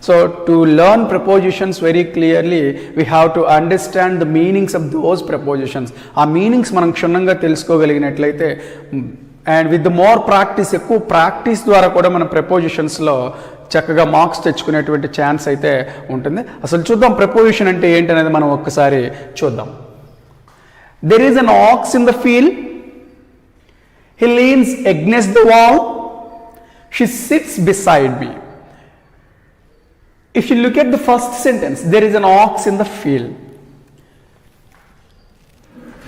So to learn prepositions very clearly, we have to understand the meanings of those prepositions. ఆ meanings మనం క్షుణ్ణంగా తెలుసుకోగలిగినట్లయితే and with more practice, ఎక్కువ practice ద్వారా కూడా మనం ప్రెపోజిషన్స్లో చక్కగా మార్క్స్ తెచ్చుకునేటువంటి ఛాన్స్ అయితే ఉంటుంది. అసలు చూద్దాం ప్రెపోజిషన్ అంటే ఏంటనేది మనం ఒక్కసారి చూద్దాం. There is an aux in the field, he beans against the wall, she sits beside me. If you look at the first sentence, there is an ox in the field.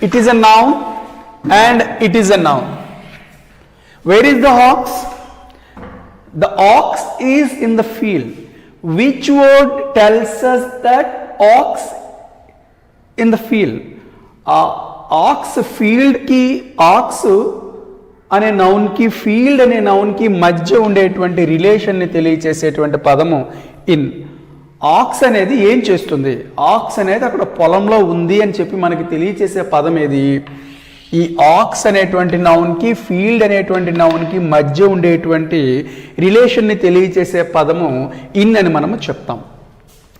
It is a noun and it is a noun. Where is the ox? The ox is in the field. Which word tells us that ox in the field? Ox field ki ox అనే నౌన్కి field అనే నౌన్కి మధ్య ఉండేటువంటి రిలేషన్ని తెలియచేసేటువంటి పదము in. Aux అనేది ఏం చేస్తుంది? Aux అనేది అక్కడ పొలంలో ఉంది అని చెప్పి మనకి తెలియచేసే పదం ఏది? ఈ ఆక్స్ అనేటువంటి నౌన్కి ఫీల్డ్ అనేటువంటి నౌన్కి మధ్య ఉండేటువంటి రిలేషన్ని తెలియచేసే పదము ఇన్ అని మనము చెప్తాం.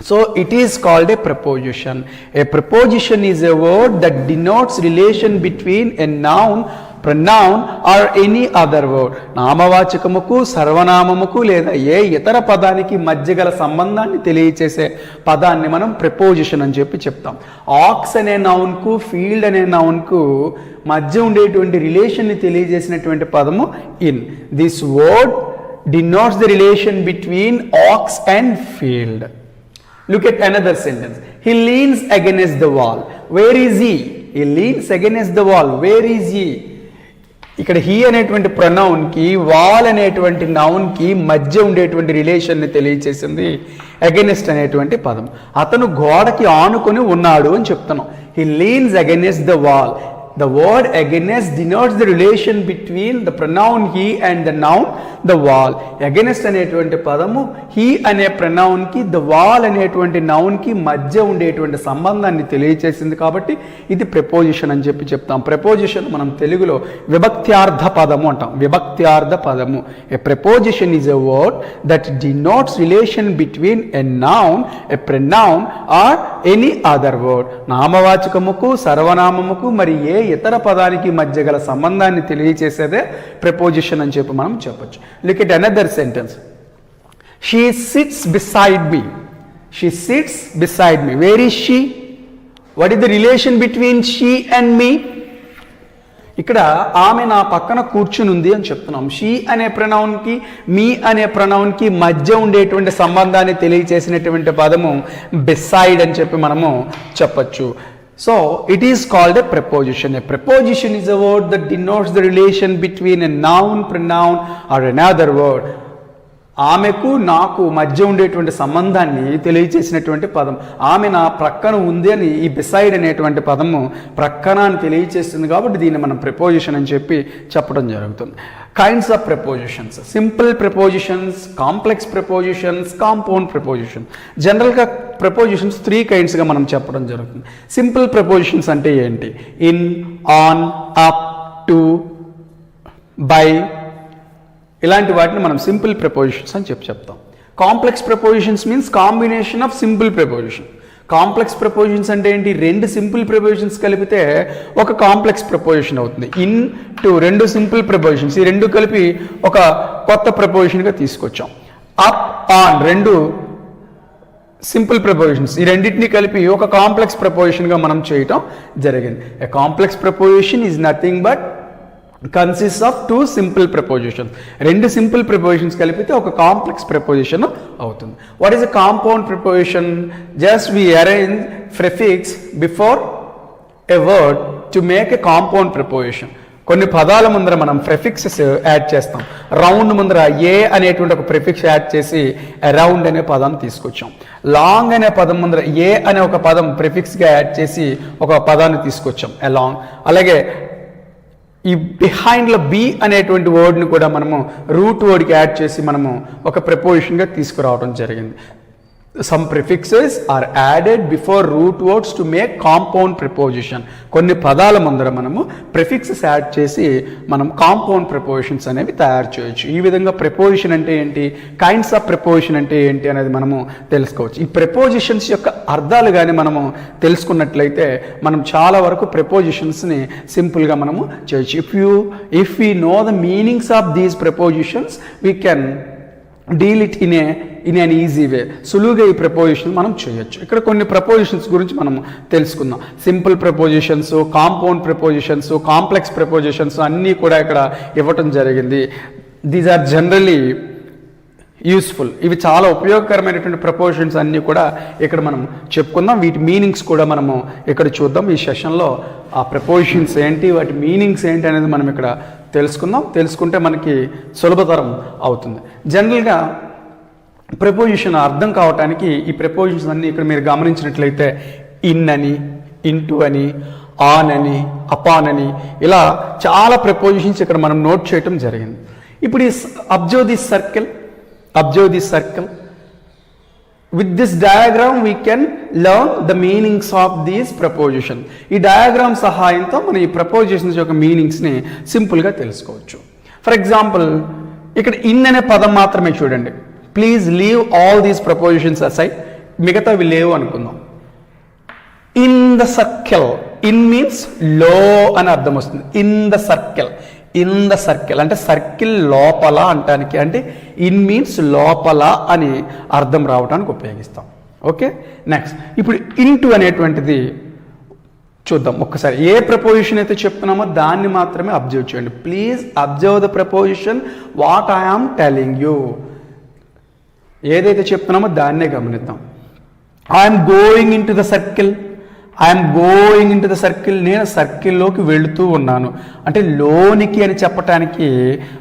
So it is called a preposition. A preposition is a word that denotes relation between a noun, pronoun or any other word. నామవాచకముకు, సర్వనామముకు లేదా ఏ ఇతర పదానికి మధ్య గల సంబంధాన్ని తెలియచేసే పదాన్ని మనం preposition అని చెప్పి చెప్తాం. ఆక్స్ అనే నౌన్కు, ఫీల్డ్ అనే నౌన్కు మధ్య ఉండేటువంటి రిలేషన్ని తెలియజేసినటువంటి పదము in. This word denotes the relation between ox and field. Look at another sentence. He leans against the wall. Where is he? He leans against the wall. Where is he? ఇక్కడ he అనేటువంటి ప్రొనౌన్కి, wall అనేటువంటి నౌన్కి మధ్య ఉండేటువంటి రిలేషన్ని తెలియచేసింది against అనేటువంటి పదం. అతను గోడకి ఆనుకొని ఉన్నాడు అని చెప్తున్నాం. He beans against the wall. The word against denotes the relation between the pronoun he and the noun the wall. Against అనేటువంటి పదము he అనే pronoun కి, the wall అనేటువంటి noun కి మధ్య ఉండేటువంటి సంబంధాన్ని తెలియచేసింది కాబట్టి ఇది preposition అని చెప్పి చెప్తాం. preposition మనం తెలుగులో విభక్త్యార్థ పదము అంటాం. విభక్త్యార్థ పదము. A preposition is a word that denotes relation between a noun, a pronoun or any other word. నామవాచకముకు, సర్వనామముకు మరి ఏ ఇతర పదానికి మధ్య గల సంబంధాన్ని తెలియచేసేదే preposition అని చెప్పి మనం చెప్పొచ్చు. Look at another sentence. She sits beside me. She sits beside me. Where is she? What is the relation between she and me? ఇక్కడ ఆమె నా పక్కన కూర్చుని ఉంది అని చెప్తున్నాం. షీ అనే ప్రొనౌన్కి, మీ అనే ప్రొనౌన్కి మధ్య ఉండేటువంటి సంబంధాన్ని తెలియచేసినటువంటి పదము beside అని చెప్పి మనము చెప్పొచ్చు. So it is called a preposition. A preposition is a word that denotes the relation between a noun, pronoun or another word. ఆమెకు నాకు మధ్య ఉండేటువంటి సంబంధాన్ని తెలియచేసినటువంటి పదం. ఆమె నా ప్రక్కన ఉంది అని ఈ బిసైడ్ అనేటువంటి పదము ప్రక్కన అని తెలియచేస్తుంది కాబట్టి దీన్ని మనం preposition అని చెప్పి చెప్పడం జరుగుతుంది. Kinds of prepositions: simple prepositions, complex prepositions, compound prepositions. జనరల్గా prepositions 3 kindsగా మనం చెప్పడం జరుగుతుంది. సింపుల్ prepositions అంటే ఏంటి? In, on, up, to, by, ఇలాంటి వాటిని మనం సింపుల్ prepositions అని చెప్తాం. Complex prepositions means combination of simple preposition. Complex prepositions అంటే ఏంటి? 2 సింపుల్ prepositions కలిపితే ఒక కాంప్లెక్స్ preposition అవుతుంది. ఇన్, టు 2 సింపుల్ prepositions, ఈ 2 కలిపి ఒక కొత్త prepositionగా తీసుకొచ్చాం. అప్, ఆన్ 2 సింపుల్ prepositions, ఈ రెండింటిని కలిపి ఒక కాంప్లెక్స్ prepositionగా మనం చేయటం జరిగింది. A complex preposition is nothing but consists of 2 simple prepositions. 2 simple prepositions కలిపితే ఒక కాంప్లెక్స్ preposition అవుతుంది. What is a compound preposition? Just we arrange prefix before a word to make a compound preposition. కొన్ని పదాల ముందర మనం prefixes add చేస్తాం. Round ముందర ఏ అనేటువంటి ఒక ప్రిఫిక్స్ యాడ్ చేసి అరౌండ్ అనే పదాన్ని తీసుకొచ్చాం. లాంగ్ అనే పదం ముందర ఏ అనే ఒక పదం ప్రిఫిక్స్గా యాడ్ చేసి ఒక పదాన్ని తీసుకొచ్చాం, అలాంగ్. అలాగే ఈ బిహైండ్లో బి అనేటువంటి వర్డ్ని కూడా మనము రూట్ వర్డ్కి యాడ్ చేసి మనము ఒక prepositionగా తీసుకురావడం జరిగింది. some prefixes are added before root words to make compound preposition. కొన్ని పదాల ముందర మనము ప్రిఫిక్సెస్ యాడ్ చేసి మనం కాంపౌండ్ ప్రిపోజిషన్స్ అనేవి తయారు చేయొచ్చు. ఈ విధంగా ప్రిపోజిషన్ అంటే ఏంటి, కైండ్స్ ఆఫ్ ప్రిపోజిషన్ అంటే ఏంటి అనేది మనము తెలుసుకోవచ్చు. ఈ ప్రిపోజిషన్స్ యొక్క అర్థాలు కానీ మనము తెలుసుకున్నట్లయితే మనం చాలా వరకు ప్రిపోజిషన్స్ని సింపుల్గా మనము చేయొచ్చు. If we know the meanings of these prepositions we can deal it in an easy way. సులువుగా ఈ ప్రపోజిషన్ మనం చేయొచ్చు. ఇక్కడ కొన్ని ప్రపోజిషన్స్ గురించి మనం తెలుసుకుందాం. Simple prepositions, compound prepositions, complex prepositions అన్నీ కూడా ఇక్కడ ఇవ్వటం జరిగింది. These are generally useful. ఇవి చాలా ఉపయోగకరమైనటువంటి ప్రపోజిషన్స్ అన్నీ కూడా ఇక్కడ మనం చెప్పుకుందాం. వీటి మీనింగ్స్ కూడా మనము ఇక్కడ చూద్దాం. ఈ సెషన్లో ఆ ప్రపోజిషన్స్ ఏంటి, వాటి మీనింగ్స్ ఏంటి అనేది మనం ఇక్కడ తెలుసుకుందాం. తెలుసుకుంటే మనకి సులభతరం అవుతుంది. జనరల్గా ప్రపోజిషన్ అర్థం కావటానికి ఈ ప్రపోజిషన్స్ అన్నీ ఇక్కడ మీరు గమనించినట్లయితే ఇన్ అని, ఇంటూ అని, ఆన్ అని, అపాన్ అని ఇలా చాలా ప్రపోజిషన్స్ ఇక్కడ మనం నోట్ చేయటం జరిగింది. ఇప్పుడు ఈ observe this circle. With this diagram we can learn the meanings of these prepositions. ఈ డయాగ్రామ్ సహాయంతో మనం ఈ ప్రపోజిషన్స్ యొక్క మీనింగ్స్ని సింపుల్గా తెలుసుకోవచ్చు. ఫర్ ఎగ్జాంపుల్ ఇక్కడ ఇన్ అనే పదం మాత్రమే చూడండి. Please leave all these prepositions aside, మిగతావి లేవు అనుకుందాం. In the circle, in means లో అని అర్థం వస్తుంది. ఇన్ ద సర్కిల్ అంటే సర్కిల్ లోపల అంటానికి, అంటే ఇన్ మీన్స్ లోపల అని అర్థం రావడానికి ఉపయోగిస్తాం. ఓకే, నెక్స్ట్ ఇప్పుడు ఇంటూ అనేటువంటిది చూద్దాం ఒక్కసారి. ఏ ప్రపోజిషన్ అయితే చెప్తున్నామో దాన్ని మాత్రమే అబ్జర్వ్ చేయండి. Please observe the preposition what I am telling you. ఏదైతే చెప్తున్నామో దాన్నే గమనిద్దాం. I'm going into the circle, నేను సర్కిల్లోకి వెళుతూ ఉన్నాను అంటే లోనికి అని చెప్పటానికి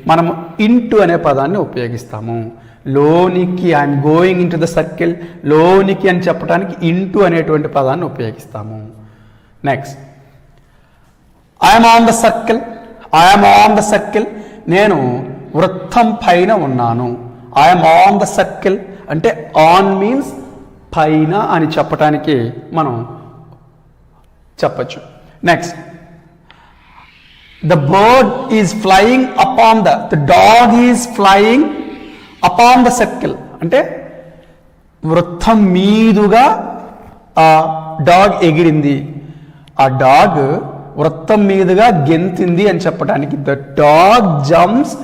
మనము ఇంటూ అనే పదాన్ని ఉపయోగిస్తాము. లోనికి, I'm going into the circle, లోనికి అని చెప్పడానికి ఇంటూ అనేటువంటి పదాన్ని ఉపయోగిస్తాము. Next I'm on the circle, నేను వృత్తం పైన ఉన్నాను. ఐఎమ్ ఆన్ ద సర్కిల్ అంటే ఆన్ మీన్స్ పైన అని చెప్పటానికి మనం చెప్పచ్చు. Next the bird is flying upon the dog is flying upon the circle అంటే వృత్తం మీదుగా ఆ డాగ్ ఎగిరింది, ఆ డాగ్ వృత్తం మీదుగా గెంతింది అని చెప్పడానికి the dog jumps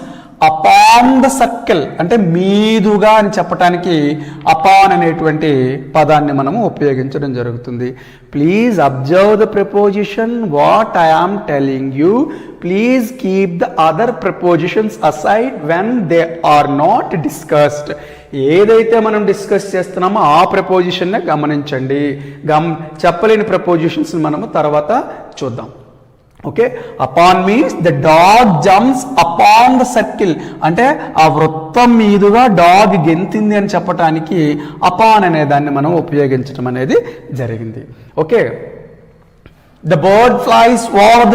upon the circle అంటే మీదుగా అని చెప్పటానికి అపాన్ అనేటువంటి పదాన్ని మనము ఉపయోగించడం జరుగుతుంది. Please observe the preposition what I am telling you. Please keep the other prepositions aside when they are not discussed. ఏదైతే మనం డిస్కస్ చేస్తున్నామో ఆ ప్రపోజిషన్నే గమనించండి. చెప్పలేని ప్రపోజిషన్స్ మనము తర్వాత చూద్దాం. Okay, upon means the dog jumps upon the circle అంటే ఆ వృత్తం మీదుగా డాగ్ గెంతింది అని చెప్పటానికి అపాన్ అనే దాన్ని మనం ఉపయోగించడం అనేది జరిగింది. Okay, the bird flies over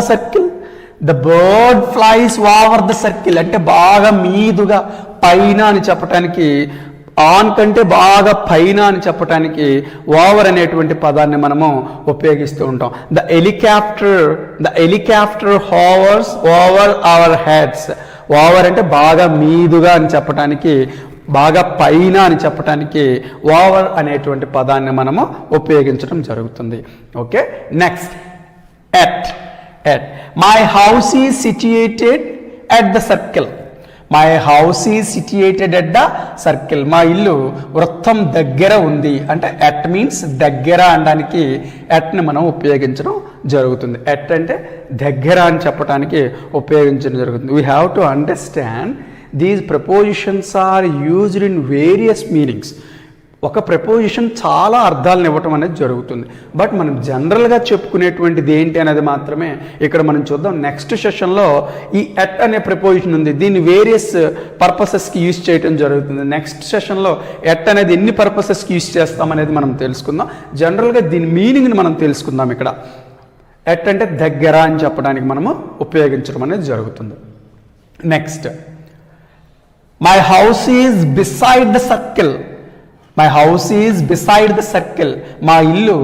the circle అంటే బాగా మీదుగా పైన అని చెప్పటానికి, ఆన్ కంటే బాగా పైన అని చెప్పటానికి ఓవర్ అనేటువంటి పదాన్ని మనము ఉపయోగిస్తూ ఉంటాం. The helicopter hours over our heads. Over అంటే బాగా మీదుగా అని చెప్పటానికి, బాగా పైన అని చెప్పటానికి ఓవర్ అనేటువంటి పదాన్ని మనము ఉపయోగించడం జరుగుతుంది. Okay, next at. My house is situated at the circle. మా ఇల్లు వృత్తం దగ్గర ఉంది అంటే ఎట్ మీన్స్ దగ్గర అనడానికి ఎట్ని మనం ఉపయోగించడం జరుగుతుంది. ఎట్ అంటే దగ్గర అని చెప్పడానికి ఉపయోగించడం జరుగుతుంది. We have to understand these prepositions are used in various meanings. ఒక ప్రపోజిషన్ చాలా అర్థాలను ఇవ్వటం అనేది జరుగుతుంది. బట్ మనం జనరల్గా చెప్పుకునేటువంటిది ఏంటి అనేది మాత్రమే ఇక్కడ మనం చూద్దాం. నెక్స్ట్ సెషన్లో ఈ ఎట్ అనే ప్రపోజిషన్ ఉంది, దీన్ని వేరియస్ పర్పసెస్కి యూజ్ చేయడం జరుగుతుంది. నెక్స్ట్ సెషన్లో ఎట్ అనేది ఎన్ని పర్పసెస్కి యూజ్ చేస్తాం అనేది మనం తెలుసుకుందాం. జనరల్గా దీని మీనింగ్ని మనం తెలుసుకుందాం. ఇక్కడ ఎట్ అంటే దగ్గర అని చెప్పడానికి మనము ఉపయోగించడం అనేది జరుగుతుంది. Next my house is beside the circle. My house is beside the circle. మా ఇల్లు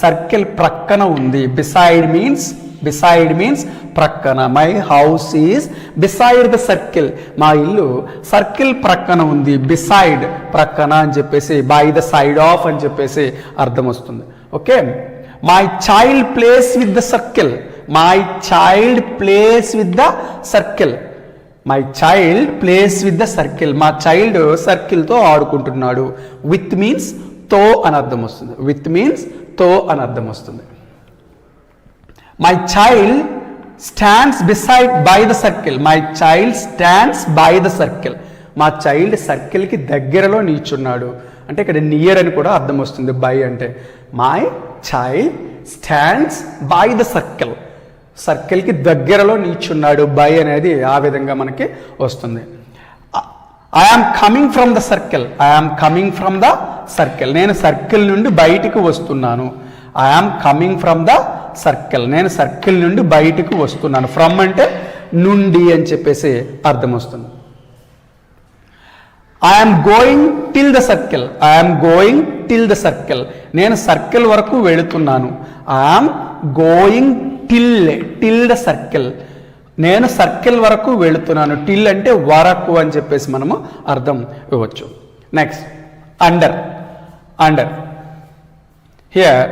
సర్కిల్ ప్రక్కన ఉంది. బిసైడ్ మీన్స్ ప్రక్కన. My house is beside the circle. మా ఇల్లు సర్కిల్ ప్రక్కన ఉంది. బిసైడ్ ప్రక్కన అని చెప్పేసి బై ద సైడ్ ఆఫ్ అని చెప్పేసి అర్థం వస్తుంది. Okay. My child plays with the circle. My child plays with the circle. My child plays with the circle. మా చైల్డ్ సర్కిల్తో ఆడుకుంటున్నాడు. విత్ మీన్స్ తో అని అర్థం వస్తుంది. విత్ మీన్స్ తో అని అర్థం వస్తుంది. My child stands beside by the circle. My child stands by the circle. మా చైల్డ్ సర్కిల్కి దగ్గరలో నిల్చున్నాడు. అంటే ఇక్కడ నియర్ అని కూడా అర్థం వస్తుంది. బై అంటే my child stands by the circle. సర్కిల్కి దగ్గరలో నిల్చున్నాడు. బై అనేది ఆ విధంగా మనకి వస్తుంది. I am coming from the circle. I am coming from the circle. నేను సర్కిల్ నుండి బయటికి వస్తున్నాను. I am coming from the circle. నేను సర్కిల్ నుండి బయటికి వస్తున్నాను. ఫ్రమ్ అంటే నుండి అని చెప్పేసి అర్థం వస్తుంది. I'm going till the circle. I'm going till the circle. నేను సర్కిల్ వరకు వెళుతున్నాను. I'm going till the circle. నేను సర్కిల్ వరకు వెళుతున్నాను. టిల్ అంటే వరకు అని చెప్పేసి మనము అర్థం ఇవ్వచ్చు. Next under. Here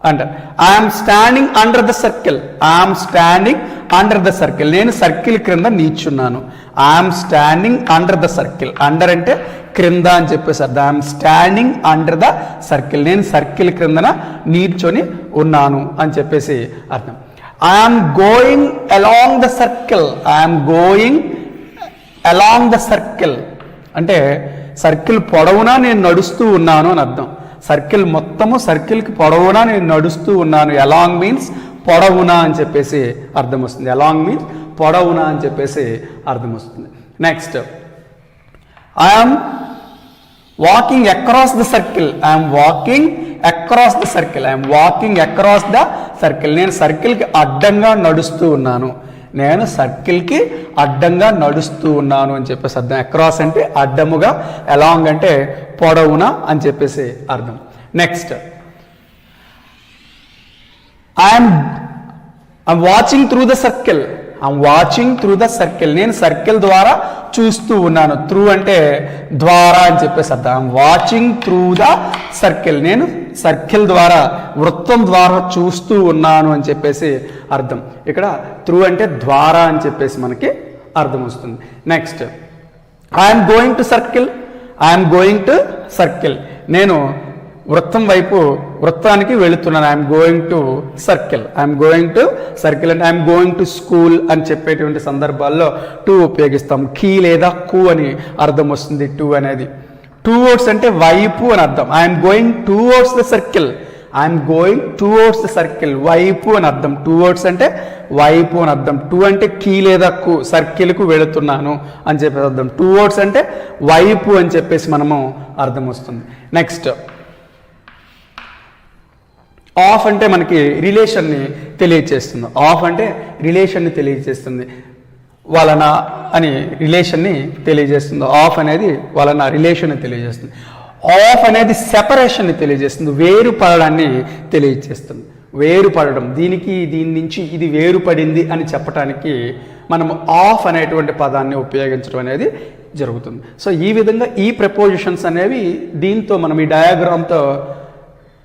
under. I'm standing under the circle. I'm standing under the circle. నేను సర్కిల్ క్రింద నిల్చున్నాను. I'm standing under the circle. Under అంటే క్రింద అని చెప్పేసి అర్థం. I'm standing under the circle. నేను సర్కిల్ క్రిందన నిల్చొని ఉన్నాను అని చెప్పేసి అర్థం. I'm going along the circle. I'm going along the circle అంటే సర్కిల్ పొడవునా నేను నడుస్తూ ఉన్నాను అని అర్థం. సర్కిల్ మొత్తము సర్కిల్కి పొడవునా నేను నడుస్తూ ఉన్నాను. అలాంగ్ మీన్స్ పొడవునా అని చెప్పేసి అర్థం వస్తుంది. అలాంగ్ మీన్స్ పొడవునా అని చెప్పేసి అర్థం వస్తుంది. Next I'm walking across the circle. I'm walking across the circle. I'm walking across the circle. నేను సర్కిల్కి అడ్డంగా నడుస్తూ ఉన్నాను. నేను సర్కిల్కి అడ్డంగా నడుస్తూ ఉన్నాను అని చెప్పేసి అర్థం. అక్రాస్ అంటే అడ్డముగా, అలాంగ్ అంటే పొడవున అని చెప్పేసి అర్థం. Next I'm watching through the circle. I'm watching through the circle. నేను సర్కిల్ ద్వారా చూస్తూ ఉన్నాను. త్రూ అంటే ద్వారా అని చెప్పేసి అర్థం. I'm watching through the circle. నేను సర్కిల్ ద్వారా, వృత్తం ద్వారా చూస్తూ ఉన్నాను అని చెప్పేసి అర్థం. ఇక్కడ త్రూ అంటే ద్వారా అని చెప్పేసి మనకి అర్థం వస్తుంది. Next I'm going to circle. I'm going to circle. నేను వృత్తం వైపు, వృత్తానికి వెళుతున్నాను. I'm going to circle. I'm going to circle అంటే ఐఎమ్ గోయింగ్ టు స్కూల్ అని చెప్పేటువంటి సందర్భాల్లో టు ఉపయోగిస్తాం. కీ లేదా కు అని అర్థం వస్తుంది టు అనేది. టువర్డ్స్ అంటే వైపు అని అర్థం. I'm going towards the circle. I'm going towards the circle. వైపు అని అర్థం. టువర్డ్స్ అంటే వైపు అని అర్థం. టు అంటే కీ లేదా కు, సర్కిల్కు వెళుతున్నాను అని చెప్పేసి అర్థం. టువర్డ్స్ అంటే వైపు అని చెప్పేసి మనము అర్థం వస్తుంది. నెక్స్ట్ ఆఫ్ అంటే మనకి రిలేషన్ని తెలియజేస్తుంది. ఆఫ్ అంటే రిలేషన్ని తెలియజేస్తుంది. వలన అని రిలేషన్ని తెలియజేస్తుంది. ఆఫ్ అనేది వలన రిలేషన్ని తెలియజేస్తుంది. ఆఫ్ అనేది సెపరేషన్ని తెలియజేస్తుంది. వేరుపడడాన్ని తెలియజేస్తుంది. వేరుపడడం, దీని నుంచి ఇది వేరుపడింది అని చెప్పడానికి మనం ఆఫ్ అనేటువంటి పదాన్ని ఉపయోగించడం అనేది జరుగుతుంది. సో ఈ విధంగా ఈ ప్రపోజిషన్స్ అనేవి దీంతో మనం ఈ డయాగ్రామ్తో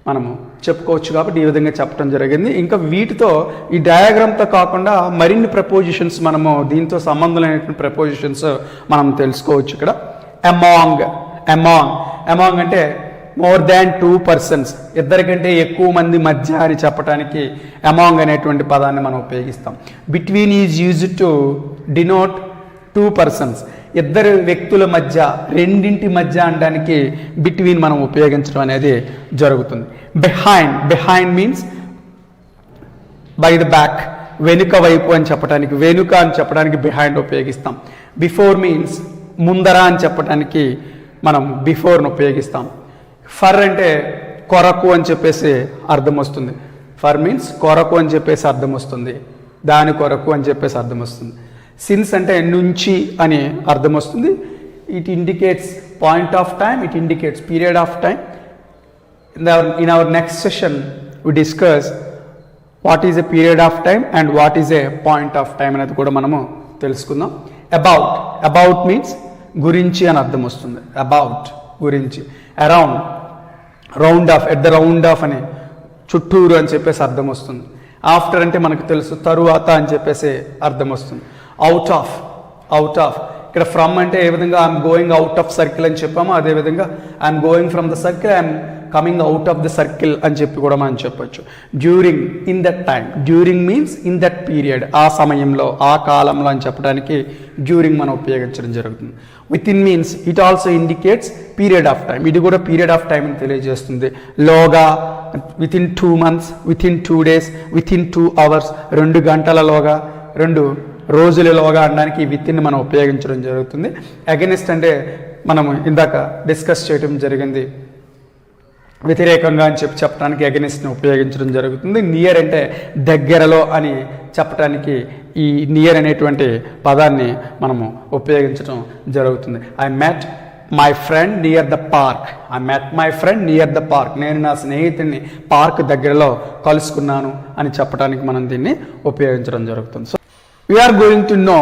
మనము చెప్పుకోవచ్చు. కాబట్టి ఈ విధంగా చెప్పడం జరిగింది. ఇంకా వీటితో ఈ డయాగ్రామ్తో కాకుండా మరిన్ని ప్రపోజిషన్స్ మనము దీంతో సంబంధం లేనటువంటి ప్రపోజిషన్స్ మనం తెలుసుకోవచ్చు. ఇక్కడ అమాంగ్. అమాంగ్ అంటే మోర్ దాన్ 2 persons, ఇద్దరికంటే ఎక్కువ మంది మధ్య అని చెప్పడానికి అమాంగ్ అనేటువంటి పదాన్ని మనం ఉపయోగిస్తాం. Between is used to denote 2 persons, ఇద్దరు వ్యక్తుల మధ్య, రెండింటి మధ్య అనడానికి బిట్వీన్ మనం ఉపయోగించడం అనేది జరుగుతుంది. Behind means by the back, వెనుక వైపు అని చెప్పడానికి, వెనుక అని చెప్పడానికి బిహైండ్ ఉపయోగిస్తాం. బిఫోర్ మీన్స్ ముందర అని చెప్పడానికి మనం బిఫోర్ను ఉపయోగిస్తాం. ఫర్ అంటే కొరకు అని చెప్పేసి అర్థం వస్తుంది. ఫర్ మీన్స్ కొరకు అని చెప్పేసి అర్థం వస్తుంది. దాని కొరకు అని చెప్పేసి అర్థం వస్తుంది. సిన్స్ అంటే నుంచి అని అర్థం వస్తుంది. It indicates point of time, it indicates period of time. In our next session we discuss what is a period of time and what is a point of time అనేది కూడా మనము తెలుసుకుందాం. About means గురించి అని అర్థం వస్తుంది. About గురించి, around, round off, at the round off అని చుట్టూరు అని చెప్పేసి అర్థం వస్తుంది. ఆఫ్టర్ అంటే మనకు తెలుసు తరువాత అని చెప్పేసి అర్థం వస్తుంది. అవుట్ ఆఫ్ ఇక్కడ ఫ్రమ్ అంటే ఏ విధంగా I'm going out of circle అని చెప్పామో అదేవిధంగా I'm going from the circle, I'm coming out of the circle అని చెప్పి కూడా మనం చెప్పొచ్చు. During, in that time, during means in that period, ఆ సమయంలో, ఆ కాలంలో అని చెప్పడానికి డ్యూరింగ్ మనం ఉపయోగించడం జరుగుతుంది. With in means it also indicates period of time, ఇది కూడా పీరియడ్ ఆఫ్ టైం అని తెలియజేస్తుంది. లోగా, with in 2 months, with in 2 days, with in 2 hours, 2 గంటలలోగా, 2 రోజులలోగా అనడానికి విత్ ఇన్ మనం ఉపయోగించడం జరుగుతుంది. అగెనిస్ట్ అంటే మనం ఇందాక డిస్కస్ చేయడం జరిగింది, వ్యతిరేకంగా అని చెప్పడానికి అగెనిస్ట్ని ఉపయోగించడం జరుగుతుంది. నియర్ అంటే దగ్గరలో అని చెప్పడానికి ఈ నియర్ అనేటువంటి పదాన్ని మనము ఉపయోగించడం జరుగుతుంది. I met my friend near the park, I met my friend near the park, నేను నా స్నేహితుడిని పార్క్ దగ్గరలో కలుసుకున్నాను అని చెప్పడానికి మనం దీన్ని ఉపయోగించడం జరుగుతుంది. So we are going to know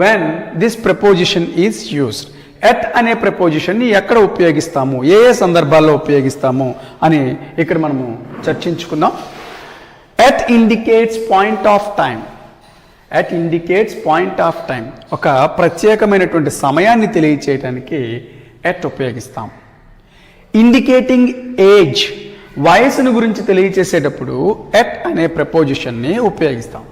when this preposition is used. At అనే ప్రపోజిషన్ని ఎక్కడ ఉపయోగిస్తాము, ఏ సందర్భాల్లో ఉపయోగిస్తాము అని ఇక్కడ మనము చర్చించుకుందాం. At indicates point of time, at indicates point of time, ఒక ప్రత్యేకమైనటువంటి సమయాన్ని తెలియచేయడానికి ఎట్ ఉపయోగిస్తాం. ఇండికేటింగ్ ఏజ్, వయసును గురించి తెలియచేసేటప్పుడు ఎట్ అనే ప్రపోజిషన్ని ఉపయోగిస్తాం.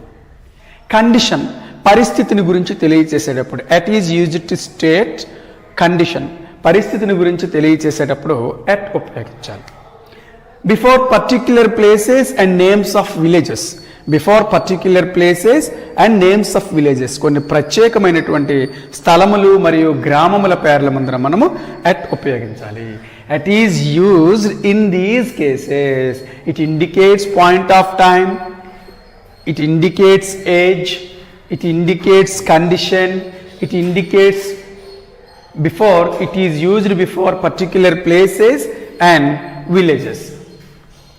కండిషన్, పరిస్థితిని గురించి తెలియచేసేటప్పుడు at is used to state condition, పరిస్థితిని గురించి తెలియచేసేటప్పుడు ఎట్ ఉపయోగించాలి. Before particular places and names of villages, before particular places and names of villages, కొన్ని ప్రత్యేకమైనటువంటి స్థలములు మరియు గ్రామముల పేర్ల ముందర మనము ఎట్ ఉపయోగించాలి. At is used in these cases, it indicates point of time, it indicates age, it indicates condition, it indicates before, it is used before particular places and villages.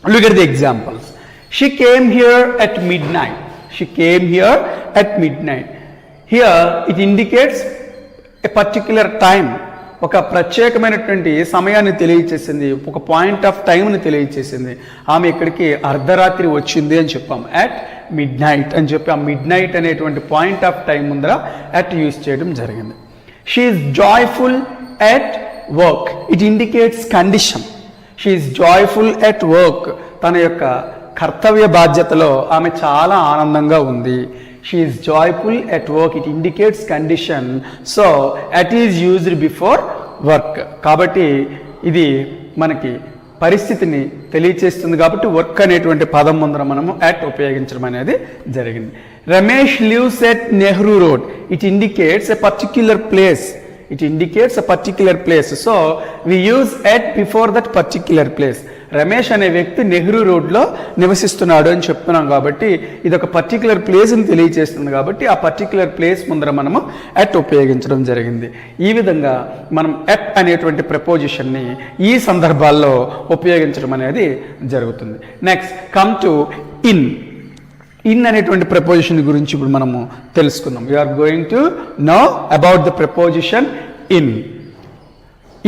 Look at the examples. She came here at midnight, she came here at midnight. Here it indicates a particular time, ఒక ప్రత్యేకమైనటువంటి సమయాన్ని తెలియచేసింది, ఒక point of టైంని తెలియచేసింది. ఆమె ఇక్కడికి అర్ధరాత్రి వచ్చింది అని చెప్పాం, అట్ మిడ్ నైట్ అని చెప్పి ఆ మిడ్ నైట్ అనేటువంటి పాయింట్ ఆఫ్ టైం ముందర అట్ యూజ్ చేయడం జరిగింది. She is joyful at work, it indicates condition. She is joyful at work, తన యొక్క కర్తవ్య బాధ్యతలో ఆమె చాలా ఆనందంగా ఉంది. She is joyful at work, it indicates condition, so at is used before work. కాబట్టి ఇది మనకి పరిస్థితిని తెలియచేస్తుంది కాబట్టి వర్క్ అనేటువంటి పదం ముందర మనము అట్ ఉపయోగించడం అనేది జరిగింది. Ramesh lives at Nehru road, it indicates a particular place, it indicates a particular place, so we use at before that particular place. Ramesh అనే వ్యక్తి నెహ్రూ రోడ్లో నివసిస్తున్నాడు అని చెప్తున్నాం కాబట్టి ఇది ఒక పర్టికులర్ ప్లేస్ని తెలియజేస్తుంది కాబట్టి ఆ పర్టికులర్ ప్లేస్ ముందర మనము అట్ ఉపయోగించడం జరిగింది. ఈ విధంగా మనం అట్ అనేటువంటి ప్రపోజిషన్ని ఈ సందర్భాల్లో ఉపయోగించడం అనేది జరుగుతుంది. Next come to in. In అనేటువంటి ప్రపోజిషన్ గురించి ఇప్పుడు మనము తెలుసుకుందాం. We are going to know about the preposition in.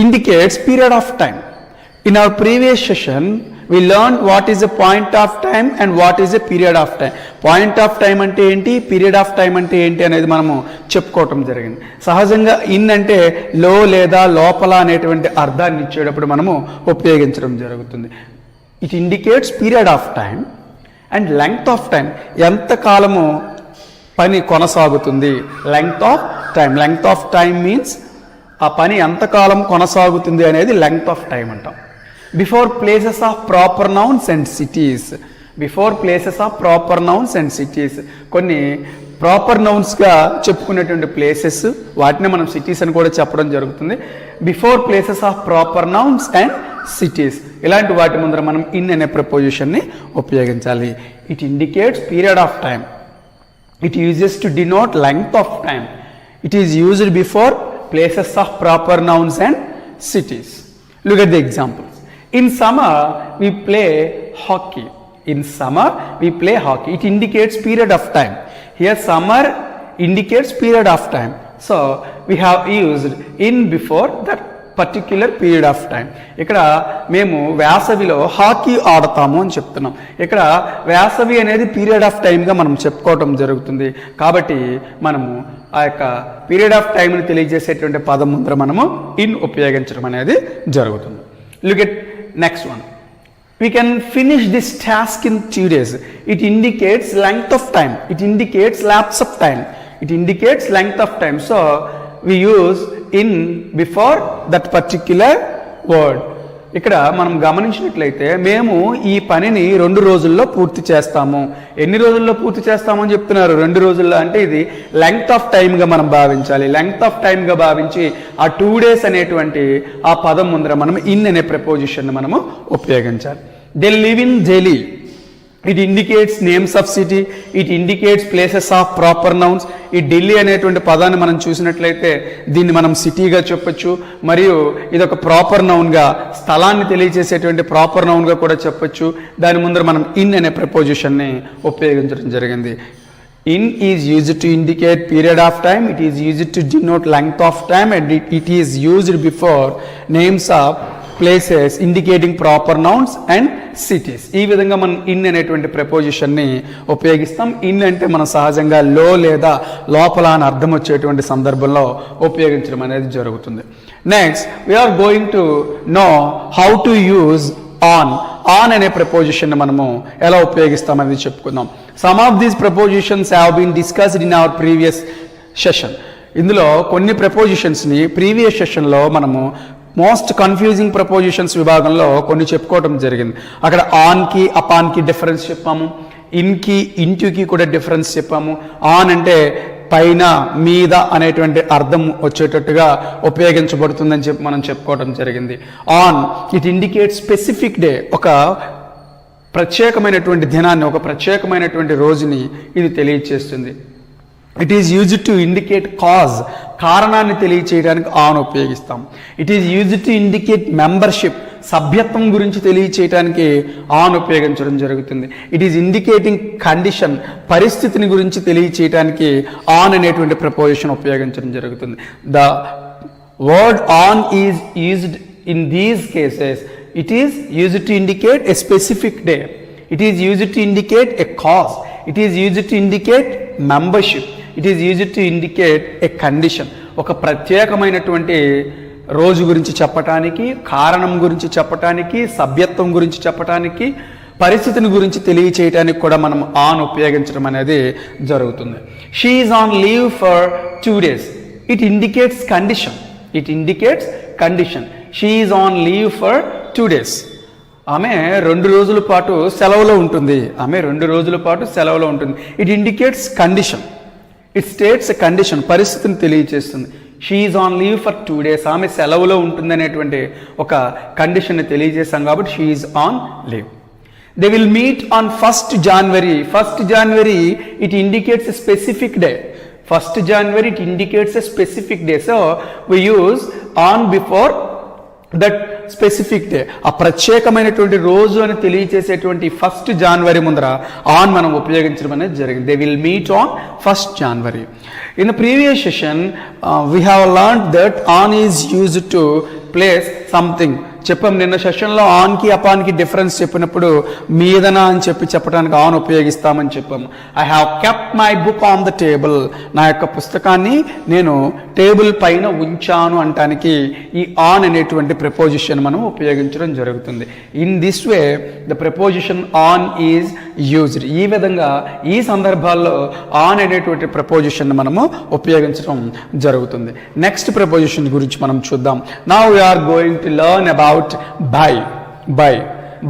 Indicates period of time. In our previous session, we learned what is a point of time and what is a period of time. Point of time అంటే ఏంటి, period of time అంటే ఏంటి అనేది మనము చెప్పుకోవటం జరిగింది. సహజంగా in అంటే లో లేదా లోపల అనేటువంటి అర్థాన్ని ఇచ్చేటప్పుడు మనము ఉపయోగించడం జరుగుతుంది. It indicates period of time and length of time, ఎంత కాలము పని కొనసాగుతుంది. Length of time, length of time means ఆ పని ఎంతకాలం కొనసాగుతుంది అనేది లెంగ్త్ ఆఫ్ టైం అంటాం. Before places of proper nouns and cities, before places of proper nouns and cities, కొన్ని ప్రాపర్ నౌన్స్గా చెప్పుకునేటువంటి ప్లేసెస్ వాటిని మనం సిటీస్ అని కూడా చెప్పడం జరుగుతుంది. Before places of proper nouns and cities, ఇలాంటి వాటి ముందర మనం ఇన్ అనే ప్రపోజిషన్ని ఉపయోగించాలి. It indicates period of time, it uses to denote length of time, it is used before places of proper nouns and cities. Look at the examples. In summer, we play hockey. In summer, we play hockey. It indicates period of time. Here, summer indicates period of time. So, we have used in before that particular period of time. ఇక్కడ మేము వేసవిలో hockey ఆడతాము అని చెప్తున్నాం. ఇక్కడ వేసవి అనేది period of టైంగా మనం చెప్పుకోవటం జరుగుతుంది. కాబట్టి మనము ఆ యొక్క పీరియడ్ ఆఫ్ టైంని తెలియజేసేటువంటి పదం ముందర మనము ఇన్ ఉపయోగించడం అనేది జరుగుతుంది. Look at next one. We can finish this task in 2 days. It indicates length of time. It indicates lapse of time. It indicates length of time. So, we use in before that particular word. ఇక్కడ మనం గమనించినట్లయితే మేము ఈ పనిని 2 రోజుల్లో పూర్తి చేస్తాము. ఎన్ని రోజుల్లో పూర్తి చేస్తామని చెప్తున్నారు? 2 రోజుల్లో. అంటే ఇది లెంగ్త్ ఆఫ్ టైమ్గా మనం భావించాలి. లెంగ్త్ ఆఫ్ టైమ్గా భావించి ఆ 2 days అనేటువంటి ఆ పదం ముందర మనం ఇన్ అనే ప్రపోజిషన్ మనము ఉపయోగించాలి. They live in Delhi. It indicates names of city. It indicates places of proper nouns. ఈ ఢిల్లీ అనేటువంటి పదాన్ని మనం చూసినట్లయితే దీన్ని మనం సిటీగా చెప్పొచ్చు, మరియు ఇది ఒక ప్రాపర్ నౌన్గా, స్థలాన్ని తెలియజేసేటువంటి ప్రాపర్ నౌన్గా కూడా చెప్పొచ్చు. దాని ముందర మనం ఇన్ అనే ప్రపోజిషన్ని ఉపయోగించడం జరిగింది. In is used to indicate period of time. It is used to denote length of time, and it is used before names of places indicating proper nouns and cities. ఈ విధంగా మనం ఇన్ అనేటువంటి ప్రపోజిషన్ని ఉపయోగిస్తాం. In అంటే మనం సహజంగా లో లేదా లోపల అని అర్థం వచ్చేటువంటి సందర్భంలో ఉపయోగించడం అనేది జరుగుతుంది. Next we are going to know how to use on. On అనే ప్రపోజిషన్ మనము ఎలా ఉపయోగిస్తామనేది చెప్పుకుందాం. Some of these prepositions have been discussed in our previous session. ఇందులో కొన్ని ప్రపోజిషన్స్ని ప్రీవియస్ సెషన్లో మనము మోస్ట్ కన్ఫ్యూజింగ్ ప్రపోజిషన్స్ విభాగంలో కొన్ని చెప్పుకోవడం జరిగింది. అక్కడ ఆన్కి అపాన్కి డిఫరెన్స్ చెప్పాము. ఇన్కి ఇంటుకి కూడా డిఫరెన్స్ చెప్పాము. ఆన్ అంటే పైన మీద అనేటువంటి అర్థం వచ్చేటట్టుగా ఉపయోగించబడుతుందని చెప్పి మనం చెప్పుకోవడం జరిగింది. On it indicate specific day. ఒక ప్రత్యేకమైనటువంటి దినాన్ని, ఒక ప్రత్యేకమైనటువంటి రోజుని ఇది తెలియచేస్తుంది. It is used to indicate cause. కారణాన్ని తెలియచేయడానికి ఆన్ ఉపయోగిస్తాం. It is used to indicate membership. సభ్యత్వం గురించి తెలియచేయడానికి ఆన్ ఉపయోగించడం జరుగుతుంది. It is indicating condition. పరిస్థితిని గురించి తెలియచేయడానికి ఆన్ అనేటువంటి ప్రపోజిషన్ ఉపయోగించడం జరుగుతుంది. The word on is used in these cases. It is used to indicate a specific day. It is used to indicate a cause. It is used to indicate membership. It is used to indicate a condition. ఒక ప్రత్యేకమైనటువంటి రోజు గురించి చెప్పటానికి, కారణం గురించి చెప్పటానికి, సభ్యత్వం గురించి చెప్పటానికి, పరిస్థితిని గురించి తెలియచేయటానికి కూడా మనం ఆన్ ఉపయోగించడం అనేది జరుగుతుంది. She is on leave for 2 days. It indicates condition. It indicates condition. She is on leave for 2 days. ఆమె 2 రోజుల పాటు సెలవులో ఉంటుంది. ఆమె 2 రోజుల పాటు సెలవులో ఉంటుంది. It indicates condition. It states a condition. పరిస్థితిని తెలియచేస్తుంది. She is on leave for 2 days. ఆమె సెలవులో ఉంటుంది అనేటువంటి ఒక కండిషన్ని తెలియజేస్తాం కాబట్టి she is on leave. They will meet on 1st January. 1st January it indicates a specific day. 1st January it indicates a specific day. So we use on before that specific day. ఆ ప్రత్యేకమైనటువంటి రోజు అని తెలియచేసేటువంటి 1st January ముందర on మనం ఉపయోగించడం అనేది జరిగింది. They will meet on 1st January. In the previous session, we have learned that on is used to place something. చెప్పాం నిన్న సెషన్లో ఆన్కి అపాన్కి డిఫరెన్స్ చెప్పినప్పుడు మీదన అని చెప్పడానికి ఆన్ ఉపయోగిస్తామని చెప్పాము. I have kept my book on the table. నా యొక్క పుస్తకాన్ని నేను టేబుల్ పైన ఉంచాను అంటానికి ఈ ఆన్ అనేటువంటి ప్రపోజిషన్ మనం ఉపయోగించడం జరుగుతుంది. In this way the preposition on is used. ఈ విధంగా ఈ సందర్భాల్లో ఆన్ అనేటువంటి ప్రపోజిషన్ మనము ఉపయోగించడం జరుగుతుంది. నెక్స్ట్ ప్రపోజిషన్ గురించి మనం చూద్దాం. Now we are going to learn about by.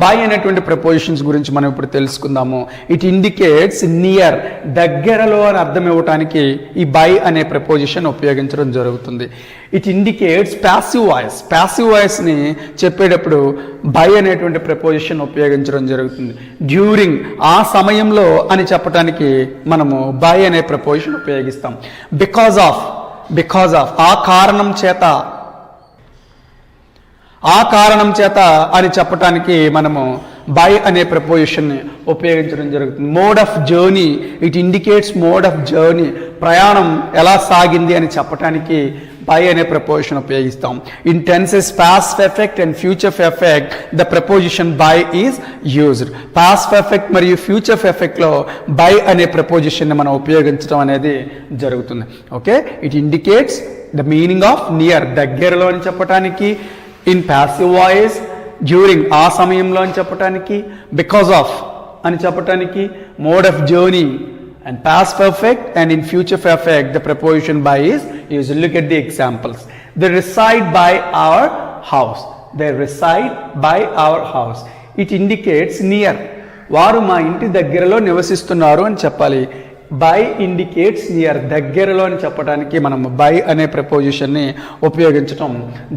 By అనేటువంటి ప్రపోజిషన్స్ గురించి మనం ఇప్పుడు తెలుసుకుందాము. ఇట్ ఇండికేట్స్ నియర్, దగ్గరలో అని అర్థం ఇవ్వటానికి ఈ బై అనే ప్రపోజిషన్ ఉపయోగించడం జరుగుతుంది. It indicates passive voice. Passive వాయిస్ని చెప్పేటప్పుడు బై అనేటువంటి ప్రపోజిషన్ ఉపయోగించడం జరుగుతుంది. డ్యూరింగ్, ఆ సమయంలో అని చెప్పడానికి మనము బై అనే ప్రపోజిషన్ ఉపయోగిస్తాం. బికాజ్ ఆఫ్, ఆ కారణం చేత, ఆ కారణం చేత అని చెప్పటానికి మనము బై అనే ప్రపోజిషన్ని ఉపయోగించడం జరుగుతుంది. Mode of journey, it indicates mode of journey, ప్రయాణం ఎలా సాగింది అని చెప్పటానికి బై అనే ప్రపోజిషన్ ఉపయోగిస్తాం. In tenses past perfect and future perfect the preposition by is used. Past perfect మరియు ఫ్యూచర్ పర్ఫెక్ట్లో బై అనే ప్రపోజిషన్ని మనం ఉపయోగించడం అనేది జరుగుతుంది. Okay, it indicates the meaning of near, దగ్గరలో అని చెప్పటానికి. ఇన్ ప్యాసివ్ వాయిస్ డ్యూరింగ్, ఆ సమయంలో అని చెప్పటానికి. బికాస్ ఆఫ్ అని చెప్పటానికి. Mode of journey and past perfect, and in future perfect the preposition by is used. Look at the examples. They reside by our house. They reside by our house. It indicates near. వారు మా ఇంటి దగ్గరలో నివసిస్తున్నారు అని చెప్పాలి. By indicates near, దగ్గరలో అని చెప్పడానికి మనం బై అనే ప్రపోజిషన్ని ఉపయోగించడం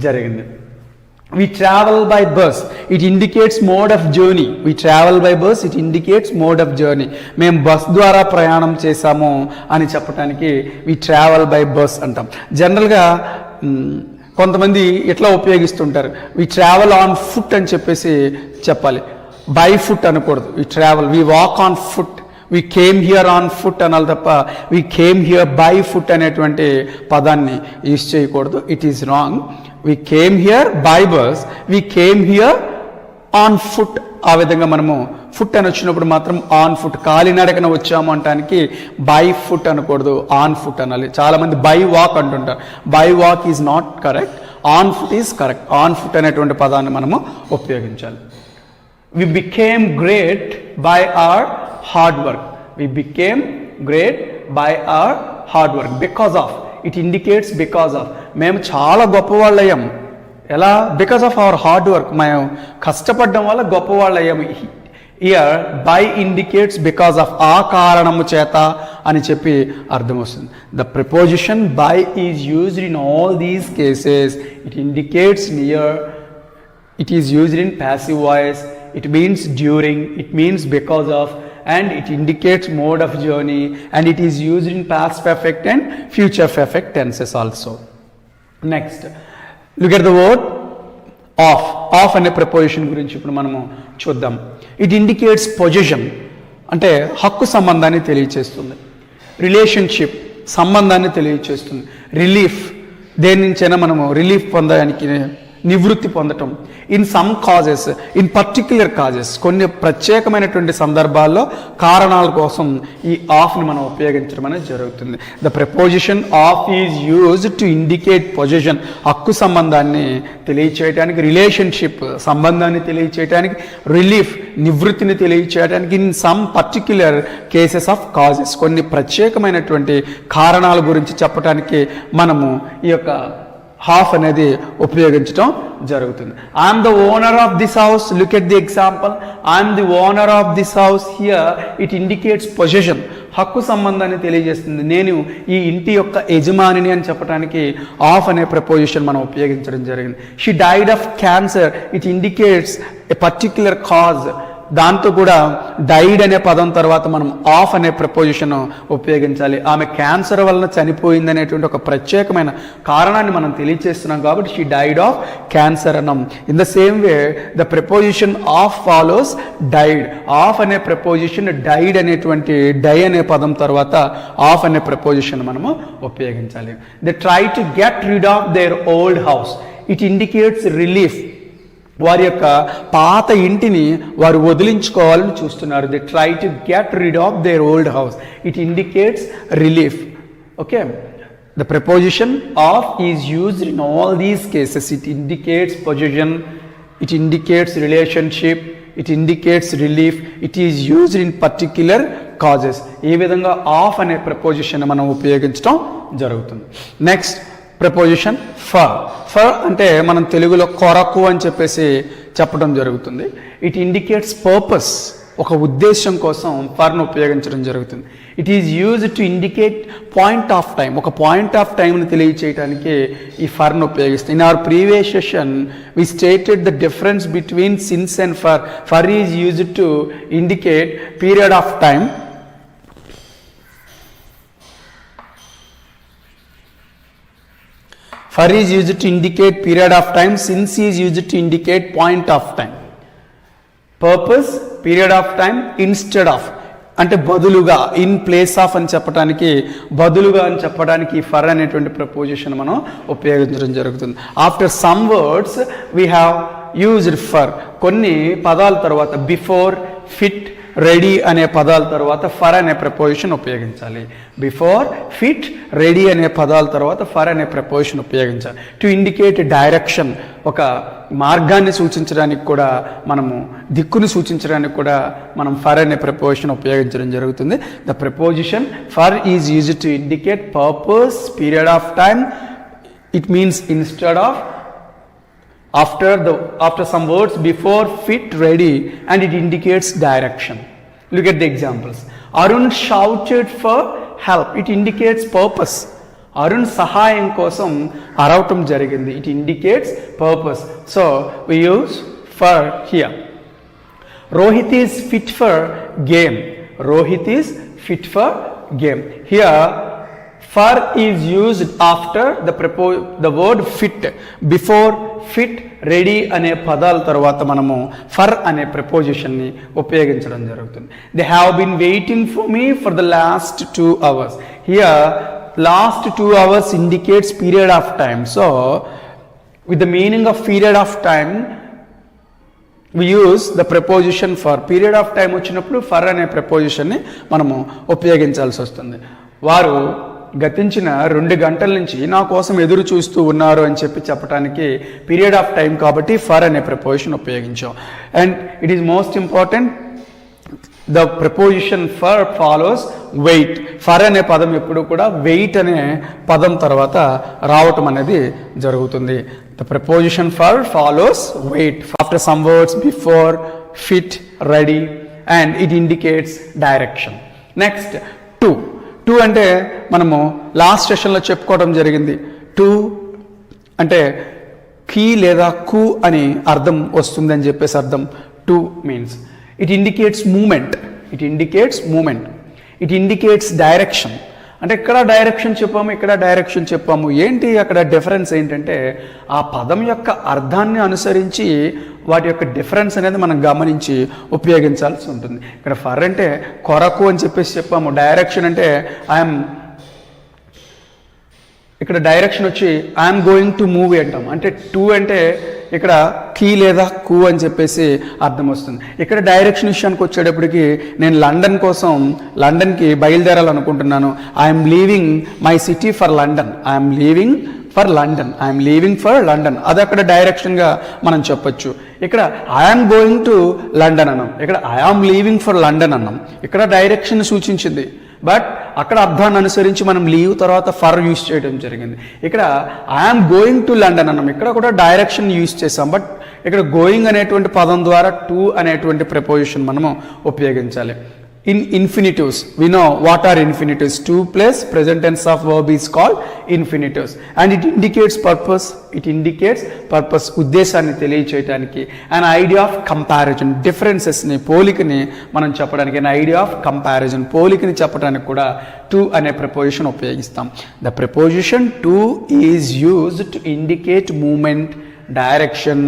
జరిగింది. We travel by bus. It indicates mode of journey. We travel by bus. It indicates mode of journey. మేము బస్ ద్వారా ప్రయాణం చేశాము అని చెప్పడానికి we travel by bus అంటాం. జనరల్గా కొంతమంది ఇట్లా ఉపయోగిస్తుంటారు, we travel on foot అని చెప్పేసి చెప్పాలి, by foot అనకూడదు. we travel, we walk on foot, we came here on foot అనాలి తప్ప we came here by foot అనేటువంటి పదాన్ని యూజ్ చేయకూడదు. It is wrong. We came here by bus, we came here on foot. ఆ విధంగా మనము foot అని వచ్చినప్పుడు మాత్రం ఆన్ ఫుట్, కాలినడకన వచ్చాము అంటానికి బై ఫుట్ అనకూడదు, ఆన్ ఫుట్ అనాలి. చాలామంది బై వాక్ అంటుంటారు. By walk is not correct, on foot is correct. On foot అనేటువంటి పదాన్ని మనము ఉపయోగించాలి. We became great by our hard work. We became great by our hard work. Because of, it indicates because of. మేము చాలా గొప్పవాళ్ళు అయ్యాము. ఎలా? Because of our hard work. మేము కష్టపడడం వల్ల గొప్పవాళ్ళు అయ్యాము. Year by indicates because of, ఆ కారణము చేత అని చెప్పి అర్థం వస్తుంది. The preposition by is used in all these cases. It indicates near, it is used in passive voice, it means during, it means because of, and it indicates mode of journey, and it is used in past perfect and future perfect tenses also. Next, look at the word of. Of అనే preposition గురించి ఇప్పుడు మనము చూద్దాం. It indicates possession, అంటే హక్కు సంబంధాన్ని తెలియచేస్తుంది. Relationship, సంబంధాన్ని తెలియచేస్తుంది. రిలీఫ్, దేని నుంచైనా మనము రిలీఫ్ పొందడానికి, నివృత్తి పొందటం. In some causes, in particular causes, కొన్ని ప్రత్యేకమైనటువంటి సందర్భాల్లో కారణాల కోసం ఈ ఆఫ్ని మనం ఉపయోగించడం అనేది జరుగుతుంది. The preposition of is used to indicate position, హక్కు సంబంధాన్ని తెలియచేయడానికి, రిలేషన్షిప్, సంబంధాన్ని తెలియచేయడానికి, రిలీఫ్, నివృత్తిని తెలియచేయడానికి, in some particular cases of causes, కొన్ని ప్రత్యేకమైనటువంటి కారణాల గురించి చెప్పడానికి మనము ఈ యొక్క హాఫ్ అనేది ఉపయోగించడం జరుగుతుంది. I'm the owner of this house. Look at the example. I'm the owner of this house. Here it indicates position, హక్కు సంబంధాన్ని తెలియజేస్తుంది. నేను ఈ ఇంటి యొక్క యజమానిని అని చెప్పడానికి ఆఫ్ అనే ప్రపోజిషన్ మనం ఉపయోగించడం జరిగింది. She died of cancer. It indicates a particular cause. దాంతో కూడా డైడ్ అనే పదం తర్వాత మనం ఆఫ్ అనే ప్రపోజిషన్ ఉపయోగించాలి. ఆమె క్యాన్సర్ వలన చనిపోయింది అనేటువంటి ఒక ప్రత్యేకమైన కారణాన్ని మనం తెలియచేస్తున్నాం కాబట్టి షీ డైడ్ ఆఫ్ క్యాన్సర్ అన్నాం. In the same way the preposition of follows died. Of అనే ప్రపోజిషన్ డైడ్ అనేటువంటి డై అనే పదం తర్వాత ఆఫ్ అనే ప్రపోజిషన్ మనము ఉపయోగించాలి. They try to get rid of their old house. It indicates relief. వారి యొక్క పాత ఇంటిని వారు వదిలించుకోవాలని చూస్తున్నారు. They try to get rid of their old house. It indicates relief. Okay, the preposition of is used in all these cases. It indicates position, it indicates relationship, it indicates relief, it is used in particular causes. ఈ విధంగా of అనే preposition మనం ఉపయోగించడం జరుగుతుంది. Next preposition for. For అంటే మనం తెలుగులో కొరకు అని చెప్పేసి చెప్పడం జరుగుతుంది. ఇట్ ఇండికేట్స్ పర్పస్, ఒక ఉద్దేశం కోసం ఫర్ను ఉపయోగించడం జరుగుతుంది. It is used to indicate point of time, ఒక పాయింట్ ఆఫ్ టైంని తెలియచేయడానికి ఈ ఫర్ను ఉపయోగిస్తాం. In our previous session we stated the difference between since and for. For is used to indicate period of time. For is used to indicate period of time, since is used to indicate point of time. Purpose, period of time, instead of అంటే బదులుగా, in place of అని చెప్పడానికి, బదులుగా అని చెప్పడానికి for అనేటువంటి preposition మనం ఉపయోగించడం జరుగుతుంది. After some words we have used for. కొన్ని పదాల తర్వాత బిఫోర్, ఫిట్, రెడీ అనే పదాల తర్వాత ఫర్ అనే ప్రపోజిషన్ ఉపయోగించాలి. బిఫోర్, ఫిట్, రెడీ అనే పదాల తర్వాత ఫర్ అనే ప్రపోజిషన్ ఉపయోగించాలి. టు ఇండికేట్ డైరెక్షన్, ఒక మార్గాన్ని సూచించడానికి కూడా, మనము దిక్కును సూచించడానికి కూడా మనం ఫర్ అనే ప్రపోజిషన్ ఉపయోగించడం జరుగుతుంది. The preposition for is used to indicate purpose, period of time. It means instead of, after some words, before, fit, ready, and it indicates direction. Look at the examples. Arun shouted for help. It indicates purpose. Arun sahayam kosam aravatam jarigindi. It indicates purpose. So we use for here. Rohit is fit for game. Rohit is fit for game. Here for is used after the word fit. Before, fit, ready అనే పదాల తర్వాత మనము for అనే ప్రపోజిషన్ని ఉపయోగించడం జరుగుతుంది. They have been waiting for me for the last 2 hours. Here last 2 hours indicates period of time. So with the meaning of period of time we use the preposition for. Period of time వచ్చినప్పుడు for అనే ప్రపోజిషన్ని మనము ఉపయోగించాల్సి వస్తుంది. వారు గతించిన 2 గంటల నుంచి నా కోసం ఎదురు చూస్తూ ఉన్నారు అని చెప్పడానికి పీరియడ్ ఆఫ్ టైం కాబట్టి ఫర్ అనే ప్రపోజిషన్ ఉపయోగించాం. And it is most important, the preposition for follows wait. For అనే పదం ఎప్పుడు కూడా వెయిట్ అనే పదం తర్వాత రావటం అనేది జరుగుతుంది. The preposition for follows wait after some words, before, fit, ready, and it indicates direction. Next to. To అంటే మనము లాస్ట్ సెషన్లో చెప్పుకోవడం జరిగింది. టు అంటే కీ లేదా కు అని అర్థం వస్తుందని చెప్పేసి అర్థం. To means it indicates movement. It indicates movement. It indicates direction. అంటే ఇక్కడ డైరెక్షన్ చెప్పాము, ఇక్కడ డైరెక్షన్ చెప్పాము. ఏంటి అక్కడ డిఫరెన్స్ ఏంటంటే ఆ పదం యొక్క అర్థాన్ని అనుసరించి వాటి యొక్క డిఫరెన్స్ అనేది మనం గమనించి ఉపయోగించాల్సి ఉంటుంది. ఇక్కడ ఫర్ అంటే కొరకు అని చెప్పేసి చెప్పాము. డైరెక్షన్ అంటే ఇక్కడ డైరెక్షన్ వచ్చి ఐఎమ్ గోయింగ్ టు మూవ్ అంటాం. అంటే టు అంటే ఇక్కడ కీ లేదా కు అని చెప్పేసి అర్థం వస్తుంది. ఇక్కడ డైరెక్షన్ విషయానికి వచ్చేటప్పటికి నేను లండన్కి బయలుదేరాలనుకుంటున్నాను. I'm leaving my city for London. I'm leaving for London. అది అక్కడ డైరెక్షన్గా మనం చెప్పొచ్చు. ఇక్కడ ఐఎమ్ గోయింగ్ టు లండన్ అన్నాం, ఇక్కడ ఐఆమ్ లీవింగ్ ఫర్ లండన్ అన్నాం. ఇక్కడ డైరెక్షన్ సూచించింది, బట్ అక్కడ అర్థాన్ని అనుసరించి మనం లీవ్ తర్వాత ఫర్ యూజ్ చేయడం జరిగింది. ఇక్కడ ఐఆమ్ గోయింగ్ టు లండన్ అన్నాం, ఇక్కడ కూడా డైరెక్షన్ యూజ్ చేసాం, బట్ ఇక్కడ గోయింగ్ అనేటువంటి పదం ద్వారా టు అనేటువంటి ప్రపోజిషన్ మనము ఉపయోగించాలి. In infinitives, we know what are infinitives. To plus present tense of verb is called infinitives, and it indicates purpose. It indicates purpose, ఉద్దేశాన్ని తెలియచేయడానికి. an idea of comparison, differences ని, పోలికని మనం చెప్పడానికి an idea of comparison, పోలికని చెప్పడానికి కూడా to అనే preposition ఉపయోగిస్తాం. the preposition to is used to indicate movement, direction,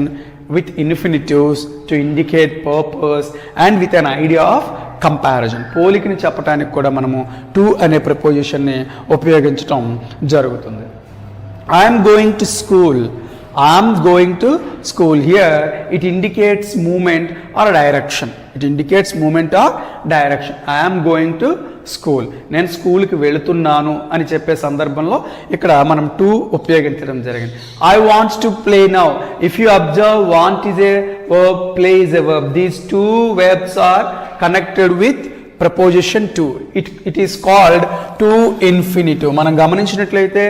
with infinitives to indicate purpose, and with an idea of comparison, పోలికని చెప్పడానికి కూడా మనము టు అనే ప్రపోజిషన్ని ఉపయోగించటం జరుగుతుంది. I'm going to school. I'm going to school. Here it indicates moment or direction. It indicates moment or direction. I'm going to school. నేను స్కూల్కి వెళుతున్నాను అని చెప్పే సందర్భంలో ఇక్కడ మనం టు ఉపయోగించడం జరిగింది. I wants to play now. If you observe, want is a verb, play is a verb. These two verbs are connected with preposition to. It is called to infinitive. మనం గమనించినట్లయితే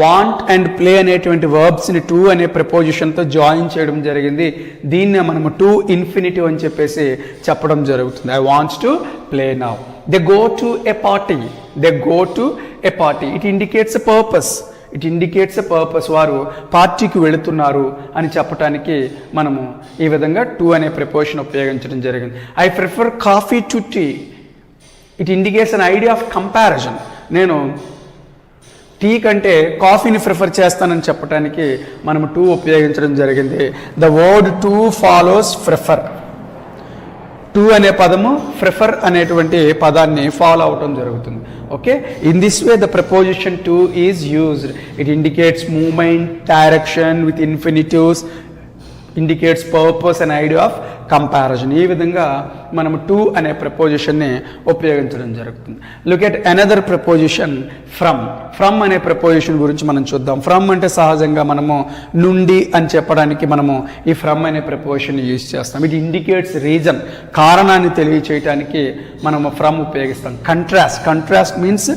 want and play అనేటువంటి verbs ని to అనే preposition తో join చేయడం జరిగింది. దీన్నే మనము to infinitive అని చెప్పేసి చెప్పడం జరుగుతుంది. I want to play now. They go to a party. They go to a party. It indicates a purpose. It indicates a purpose. వారు పార్టీకి వెళుతున్నారు అని చెప్పడానికి మనము ఈ విధంగా టు అనే ప్రిపోజిషన్ ఉపయోగించడం జరిగింది. I prefer coffee to tea. It indicates an idea of comparison. నేను టీ కంటే కాఫీని ప్రిఫర్ చేస్తానని చెప్పడానికి మనం టు ఉపయోగించడం జరిగింది. The word to follows prefer. To అనే పదము ప్రిఫర్ అనేటువంటి పదాన్ని ఫాలో అవటం జరుగుతుంది. Okay, in this way the preposition to is used. It indicates moment, direction with infinitives, indicates purpose and idea of comparison. ఈ విధంగా మనము టు అనే ప్రపోజిషన్ని ఉపయోగించడం జరుగుతుంది. Look at another preposition from. From అనే ప్రపోజిషన్ గురించి మనం చూద్దాం. ఫ్రమ్ అంటే సహజంగా మనము నుండి అని చెప్పడానికి మనము ఈ ఫ్రమ్ అనే ప్రపోజిషన్ యూజ్ చేస్తాం. ఇట్ ఇండికేట్స్ రీజన్, కారణాన్ని తెలియచేయటానికి మనము ఫ్రమ్ ఉపయోగిస్తాం. కంట్రాస్ట్. కంట్రాస్ట్ మీన్స్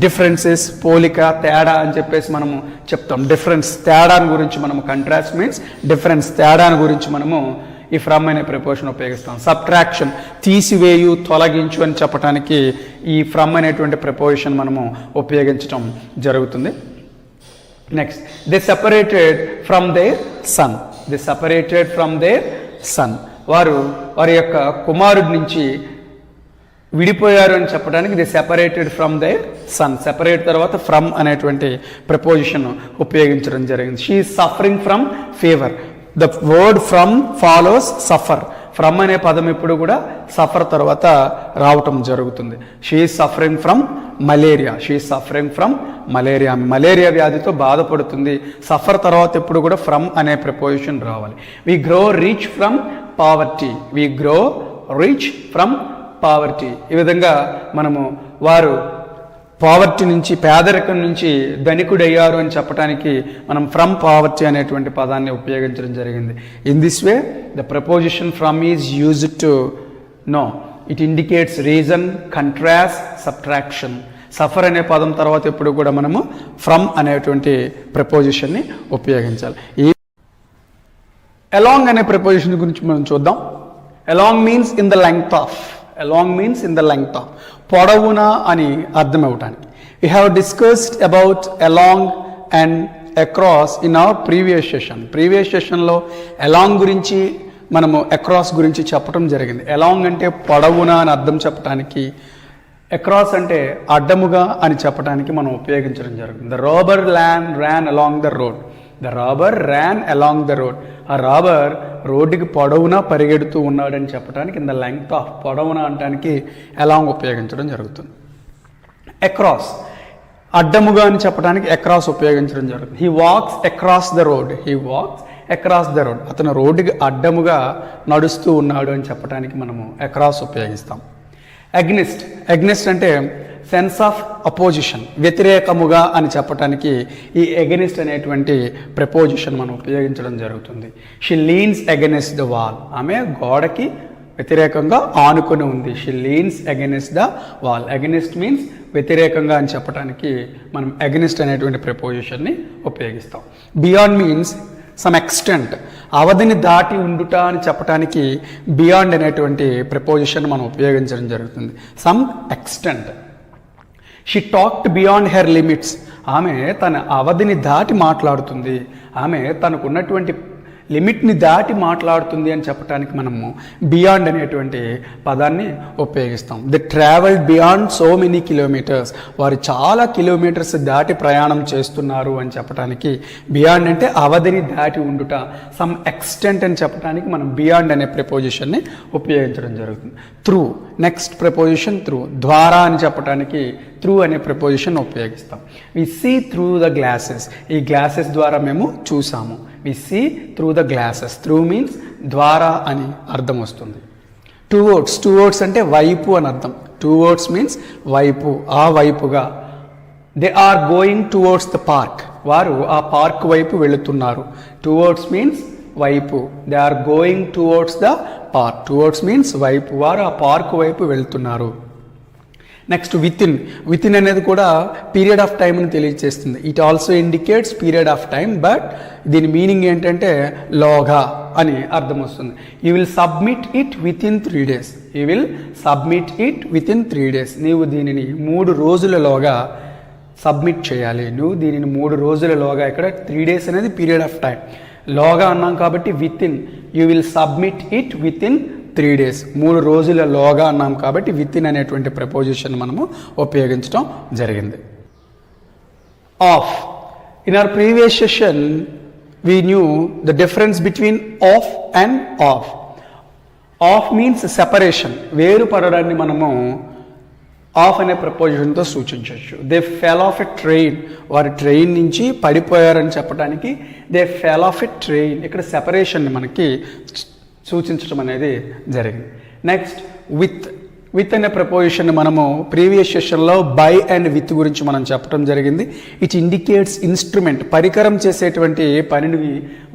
డిఫరెన్సెస్, పోలిక, తేడా అని చెప్పేసి మనము చెప్తాం. డిఫరెన్స్, తేడాని గురించి మనము, కంట్రాస్ట్ మీన్స్ డిఫరెన్స్, తేడాని గురించి మనము ఈ ఫ్రమ్ అనే ప్రపోజిషన్ ఉపయోగిస్తాం. సబ్ట్రాక్షన్, తీసివేయు, తొలగించు అని చెప్పడానికి ఈ ఫ్రమ్ అనేటువంటి ప్రపోజిషన్ మనము ఉపయోగించడం జరుగుతుంది. Next, they separated from there sun. They separated from there sun. వారి యొక్క కుమారుడి నుంచి విడిపోయారు అని చెప్పడానికి they separated from there sun. Separate తర్వాత ఫ్రమ్ అనేటువంటి ప్రపోజిషన్ ఉపయోగించడం జరిగింది. She is suffering from fever. The word from follows suffer. From అనే పదం ఎప్పుడు కూడా సఫర్ తర్వాత రావటం జరుగుతుంది. She is suffering from malaria. She is suffering from malaria. Malaria వ్యాధితో బాధపడుతుంది. సఫర్ తర్వాత ఎప్పుడు కూడా ఫ్రమ్ అనే ప్రపోజిషన్ రావాలి. We grow rich from poverty. We grow rich from poverty. ఈ విధంగా మనము వారు పావర్టీ నుంచి, పేదరికం నుంచి ధనికుడయ్యారు అని చెప్పడానికి మనం ఫ్రమ్ పావర్టీ అనేటువంటి పదాన్ని ఉపయోగించడం జరిగింది. In this way the preposition from is used to know. It indicates reason, contrast, subtraction. Suffer అనే పదం తర్వాత ఎప్పుడు కూడా మనము ఫ్రమ్ అనేటువంటి ప్రపోజిషన్ని ఉపయోగించాలి. ఈ అలాంగ్ అనే ప్రపోజిషన్ గురించి మనం చూద్దాం. Along means in the length of. Along means in the length of, పొడవునా అని అర్థం ఇవ్వటానికి. We have discussed about along and across in our previous session. Previous సెషన్లో అలాంగ్ గురించి మనము అక్రాస్ గురించి చెప్పడం జరిగింది. అలాంగ్ అంటే పొడవునా అని అర్థం చెప్పడానికి, అక్రాస్ అంటే అడ్డముగా అని చెప్పడానికి మనం ఉపయోగించడం జరుగుతుంది. The robber ran along the road. The robber ran along the road. ఆ రాబర్ రోడ్డుకి పొడవునా పరిగెడుతూ ఉన్నాడని చెప్పడానికి ఇన్ ద లెంగ్త్ ఆఫ్, పొడవునా అనడానికి అలాంగ్ ఉపయోగించడం జరుగుతుంది. అక్రాస్, అడ్డముగా అని చెప్పడానికి అక్రాస్ ఉపయోగించడం జరుగుతుంది. He walks across the road. He walks across the road. అతను రోడ్డుకి అడ్డముగా నడుస్తూ ఉన్నాడు అని చెప్పడానికి మనము అక్రాస్ ఉపయోగిస్తాం. అగ్నిస్ట్. అగ్నిస్ట్ అంటే సెన్స్ ఆఫ్ అపోజిషన్, వ్యతిరేకముగా అని చెప్పడానికి ఈ అగెనిస్ట్ అనేటువంటి ప్రపోజిషన్ మనం ఉపయోగించడం జరుగుతుంది. She beans against the wall. ఆమె గోడకి వ్యతిరేకంగా ఆనుకొని ఉంది. She beans against the wall. Against means వ్యతిరేకంగా అని చెప్పడానికి మనం అగెనిస్ట్ అనేటువంటి ప్రపోజిషన్ని ఉపయోగిస్తాం. బియాండ్ మీన్స్ సమ్ ఎక్స్టెంట్, అవధిని దాటి ఉండుట అని చెప్పడానికి బియాండ్ అనేటువంటి ప్రపోజిషన్ మనం ఉపయోగించడం జరుగుతుంది. Some extent. She talked beyond her limits. ఆమె తన అవధిని దాటి మాట్లాడుతుంది. ఆమె తనకున్నటువంటి లిమిట్ని దాటి మాట్లాడుతుంది అని చెప్పడానికి మనము బియాండ్ అనేటువంటి పదాన్ని ఉపయోగిస్తాం. The travelled beyond so many kilometres. వారు చాలా కిలోమీటర్స్ దాటి ప్రయాణం చేస్తున్నారు అని చెప్పడానికి బియాండ్ అంటే అవధిని దాటి ఉండుట. సమ్ ఎక్స్టెంట్ అని చెప్పడానికి మనం బియాండ్ అనే ప్రపోజిషన్ని ఉపయోగించడం జరుగుతుంది. Through, next preposition through. ద్వారా అని చెప్పడానికి త్రూ అనే ప్రపోజిషన్ ఉపయోగిస్తాం. We see through the glasses. ఈ గ్లాసెస్ ద్వారా మేము చూసాము. We see through the glasses. Through means ద్వారా అని అర్థం వస్తుంది. టువర్డ్స్. టువర్డ్స్ అంటే వైపు అని అర్థం. టువర్డ్స్ మీన్స్ వైపు, ఆ వైపుగా. They are going towards the park. వారు ఆ పార్క్ వైపు వెళుతున్నారు. టువర్డ్స్ మీన్స్ వైపు. They are going towards the park. Towards means వైపు. వారు ఆ పార్క్ వైపు వెళుతున్నారు. Next within. Within అనేది కూడా పీరియడ్ ఆఫ్ టైంని తెలియజేస్తుంది. It also indicates period of time, but దీని మీనింగ్ ఏంటంటే లోగా అని అర్థం వస్తుంది. You will submit it within 3 days. You will submit it within 3 days. నీవు దీనిని 3 రోజులలోగా సబ్మిట్ చేయాలి. నువ్వు దీనిని 3 రోజులలోగా, ఇక్కడ 3 days అనేది పీరియడ్ ఆఫ్ టైం. లోగా అన్నాం కాబట్టి with in. You will submit it within 3 days. 3 రోజులలోగా అన్నాం కాబట్టి విత్ ఇన్ అనేటువంటి ప్రపోజిషన్ మనము ఉపయోగించడం జరిగింది. off. In our previous session, we knew the difference between off and off. Off means separation. వేరు పడడాన్ని మనము ఆఫ్ అనే ప్రపోజిషన్తో సూచించవచ్చు. They fell off a train, వారి ట్రైన్ నుంచి పడిపోయారని చెప్పడానికి they fell off a train. ఇక్కడ సెపరేషన్ని మనకి సూచించడం అనేది జరిగింది. నెక్స్ట్ విత్ అనే ప్రపోజిషన్ మనము ప్రీవియస్ సెషన్లో బై అండ్ విత్ గురించి మనం చెప్పడం జరిగింది. ఇట్ ఇండికేట్స్ ఇన్స్ట్రుమెంట్, పరికరం చేసేటువంటి పనిని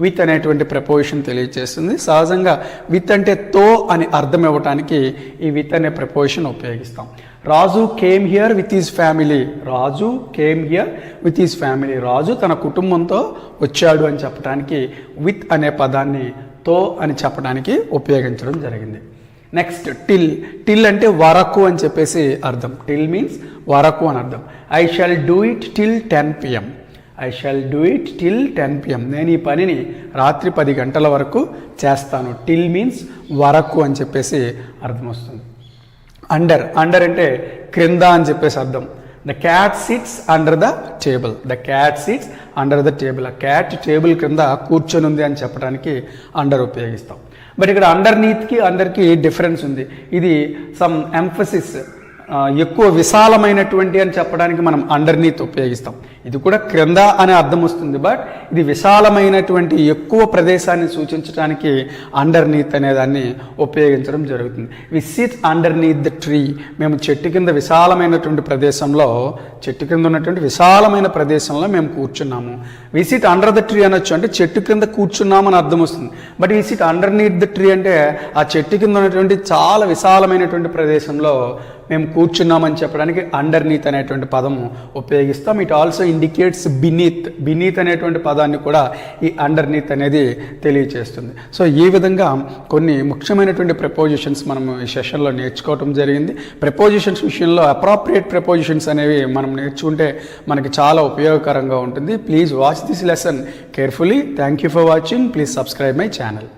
విత్ అనేటువంటి ప్రపోజిషన్ తెలియజేస్తుంది. సహజంగా విత్ అంటే తో అని అర్థం ఇవ్వడానికి ఈ విత్ అనే ప్రపోజిషన్ ఉపయోగిస్తాం. Raju came here with his family. Raju came here with his family. Raju తన కుటుంబంతో వచ్చాడు అని చెప్పడానికి విత్ అనే పదాన్ని తో అని చెప్పడానికి ఉపయోగించడం జరిగింది. నెక్స్ట్ టిల్ అంటే వరకు అని చెప్పేసి అర్థం. టిల్ మీన్స్ వరకు అని అర్థం. I shall do it till 10 PM. I shall do it till 10 PM. నేను ఈ పనిని రాత్రి 10 గంటల వరకు చేస్తాను. టిల్ మీన్స్ వరకు అని చెప్పేసి అర్థం వస్తుంది. అండర్ అంటే క్రింద అని చెప్పేసి అర్థం. The cat sits under the table. The cat sits under the table. ఆ క్యాట్ టేబుల్ క్రింద కూర్చొని ఉంది అని చెప్పడానికి అండర్ ఉపయోగిస్తాం. బట్ ఇక్కడ అండర్నీత్కి అండర్కి డిఫరెన్స్ ఉంది. ఇది సమ్ ఎంఫసిస్, ఎక్కువ విశాలమైనటువంటి అని చెప్పడానికి మనం అండర్నీత్ ఉపయోగిస్తాం. ఇది కూడా క్రింద అనే అర్థం వస్తుంది, బట్ ఇది విశాలమైనటువంటి ఎక్కువ ప్రదేశాన్ని సూచించడానికి అండర్నీత్ అనే దాన్ని ఉపయోగించడం జరుగుతుంది. We sit underneath the tree. మేము చెట్టు కింద విశాలమైనటువంటి ప్రదేశంలో, చెట్టు కింద ఉన్నటువంటి విశాలమైన ప్రదేశంలో మేము కూర్చున్నాము. We sit under the tree అనొచ్చు, అంటే చెట్టు కింద కూర్చున్నాము అని అర్థం వస్తుంది. But we sit underneath the tree అంటే ఆ చెట్టు కింద ఉన్నటువంటి చాలా విశాలమైనటువంటి ప్రదేశంలో మేము కూర్చున్నామని చెప్పడానికి అండర్నీత్ అనేటువంటి పదము ఉపయోగిస్తాం. ఇట్ ఆల్సో ఇండికేట్స్ బినీత్ అనేటువంటి పదాన్ని కూడా ఈ అండర్నీత్ అనేది తెలియచేస్తుంది. సో ఈ విధంగా కొన్ని ముఖ్యమైనటువంటి ప్రపోజిషన్స్ మనము ఈ సెషన్లో నేర్చుకోవటం జరిగింది. ప్రపోజిషన్స్ విషయంలో అప్రాప్రియేట్ ప్రపోజిషన్స్ అనేవి మనం నేర్చుకుంటే మనకి చాలా ఉపయోగకరంగా ఉంటుంది. Please watch this lesson carefully. Thank you for watching. Please subscribe my channel.